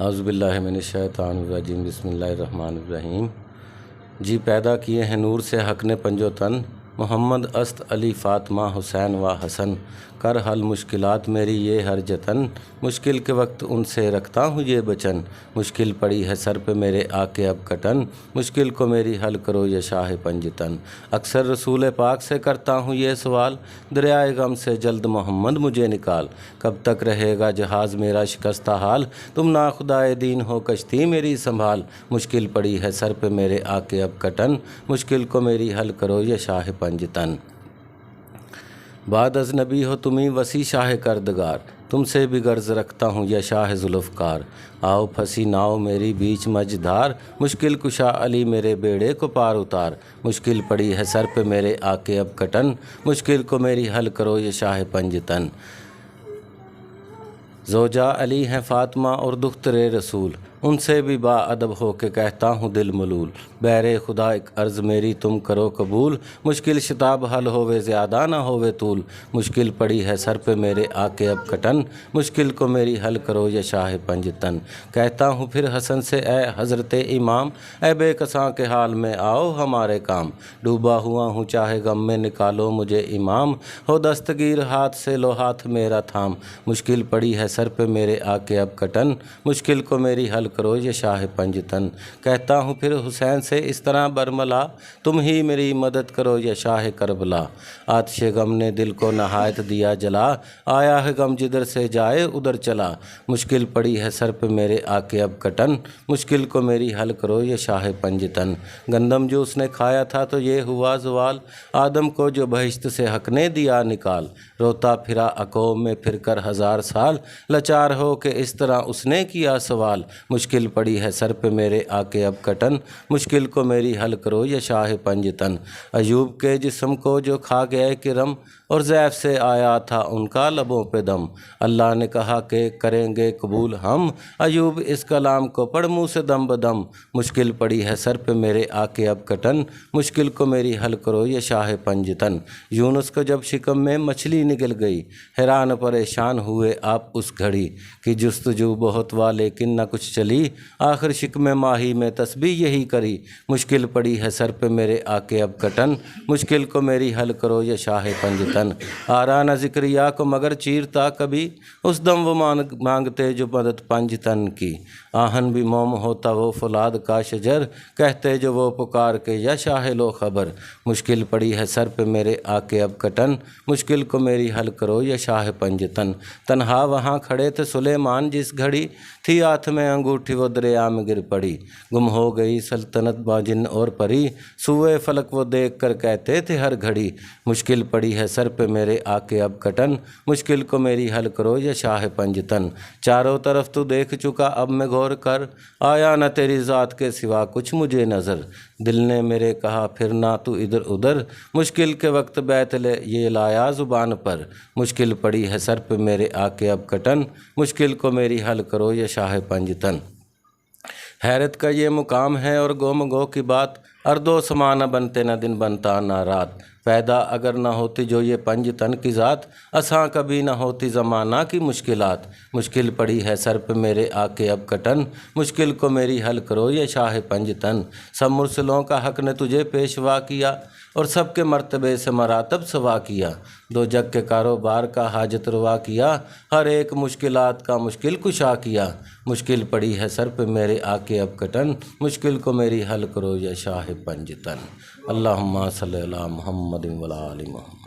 اعوذ باللہ من الشیطان الرجیم، بسم اللہ الرحمن الرحیم۔ جی پیدا کیے ہیں نور سے حق نے پنجو تن، محمد است علی فاطمہ حسین و حسن، کر حل مشکلات میری یہ ہر جتن، مشکل کے وقت ان سے رکھتا ہوں یہ بچن، مشکل پڑی ہے سر پہ میرے آ کے اب کٹن، مشکل کو میری حل کرو یہ شاہ پنجتن۔ اکثر رسول پاک سے کرتا ہوں یہ سوال، دریائے غم سے جلد محمد مجھے نکال، کب تک رہے گا جہاز میرا شکستہ حال، تم ناخدائے دین ہو کشتی میری سنبھال، مشکل پڑی ہے سر پہ میرے آ کے اب کٹن، مشکل کو میری حل کرو یہ شاہ پنجتن۔ بعد از نبی ہو تمہیں وسیع شاہ کردگار، تم سے بھی غرض رکھتا ہوں یا شاہ ذوالفقار، آؤ پھنسی ناؤ میری بیچ مجدھار، مشکل کشا علی میرے بیڑے کو پار اتار، مشکل پڑی ہے سر پہ میرے آ کے اب کٹن، مشکل کو میری حل کرو یہ شاہ پنجتن۔ زوجہ علی ہیں فاطمہ اور دختر رسول، ان سے بھی با ادب ہو کے کہتا ہوں دل ملول، بہر خدا ایک عرض میری تم کرو قبول، مشکل شتاب حل ہووے زیادہ نہ ہووے طول، مشکل پڑی ہے سر پہ میرے آ کے اب کٹن، مشکل کو میری حل کرو یہ شاہ پنجتن۔ کہتا ہوں پھر حسن سے اے حضرت امام، اے بے کساں کے حال میں آؤ ہمارے کام، ڈوبا ہوا ہوں چاہے غم میں نکالو مجھے امام، ہو دستگیر ہاتھ سے لو ہاتھ میرا تھام، مشکل پڑی ہے سر پہ میرے آ کے اب کٹن، مشکل کو میری حل کرو یہ شاہ پنجتن۔ کہتا ہوں پھر حسین سے اس طرح برملا، تم ہی میری مدد کرو یہ شاہ کربلا، آتش غم نے دل کو نہایت دیا جلا، آیا ہے غم جدھر سے جائے ادھر چلا، مشکل پڑی ہے سر پہ میرے آ کے اب کٹن، مشکل کو میری حل کرو یہ شاہ پنجتن۔ گندم جو اس نے کھایا تھا تو یہ ہوا زوال، آدم کو جو بہشت سے حق نے دیا نکال، روتا پھرا اقوام میں پھر کر 1000 سال، لاچار ہو کہ اس طرح اس نے کیا سوال، مشکل پڑی ہے سر پہ میرے آ کے اب کٹن، مشکل کو میری حل کرو یہ شاہ پنجتن۔ ایوب کے جسم کو جو کھا گئے کرم، اور ضعف سے آیا تھا ان کا لبوں پہ دم، اللہ نے کہا کہ کریں گے قبول ہم، ایوب اس کلام کو پڑھ منہ سے دم بدم، مشکل پڑی ہے سر پہ میرے آ کے اب کٹن، مشکل کو میری حل کرو یہ شاہ پنجتن۔ یونس کو جب شکم میں مچھلی نکل گئی، حیران پریشان ہوئے آپ اس گھڑی، کہ جستجو بہت وا لیکن نہ کچھ چلی، آخر شکم ماہی میں تسبیح یہی کری، مشکل پڑی ہے سر پہ میرے آ کے اب کٹن، مشکل کو میری حل کرو یہ شاہ پنجتن۔ آرا نہ ذکریہ کو مگر چیرتا کبھی، اس دم وہ مانگتے جو مدد پنجتن کی، آہن بھی موم ہوتا وہ فولاد کا شجر، کہتے جو وہ پکار کے یا شاہ لو خبر، مشکل پڑی ہے سر پہ میرے آ کے اب کٹن، مشکل کو میری حل کرو یہ شاہ پنجتن۔ تنہا وہاں کھڑے تھے سلیمان جس گھڑی، تھی ہاتھ میں انگوٹھی وہ دریا میں گر پڑی، گم ہو گئی سلطنت با جن اور پری، سوئے فلک وہ دیکھ کر کہتے تھے ہر گھڑی، مشکل پڑی ہے سر پہ میرے آ کے اب کٹن، مشکل کو میری حل کرو یہ شاہ پنجتن۔ چاروں طرف تو دیکھ چکا اب میں غور کر، آیا نہ تیری ذات کے سوا کچھ مجھے نظر، دل نے میرے کہا پھر نہ تو ادھر ادھر، مشکل کے وقت بیت یہ لایا زبان پر، مشکل پڑی ہے سر پہ میرے آ کے اب کٹن، مشکل کو میری حل کرو یہ شاہ پنجتن۔ حیرت کا یہ مقام ہے اور گم گو کی بات، ارض و سما نہ بنتے نہ دن بنتا نہ رات، پیدا اگر نہ ہوتی جو یہ پنجتن کی ذات، اساں کبھی نہ ہوتی زمانہ کی مشکلات، مشکل پڑی ہے سر پہ میرے آ کے اب کٹن، مشکل کو میری حل کرو یہ شاہ پنجتن۔ سب مرسلوں کا حق نے تجھے پیشوا کیا، اور سب کے مرتبے سے مراتب سوا کیا، دو جگ کے کاروبار کا حاجت روا کیا، ہر ایک مشکلات کا مشکل کشا کیا، مشکل پڑی ہے سر پہ میرے آ کے اب کٹن، مشکل کو میری حل کرو یا شاہ پنجتن۔ اللہم صلی علی محمد و علی آل محمد۔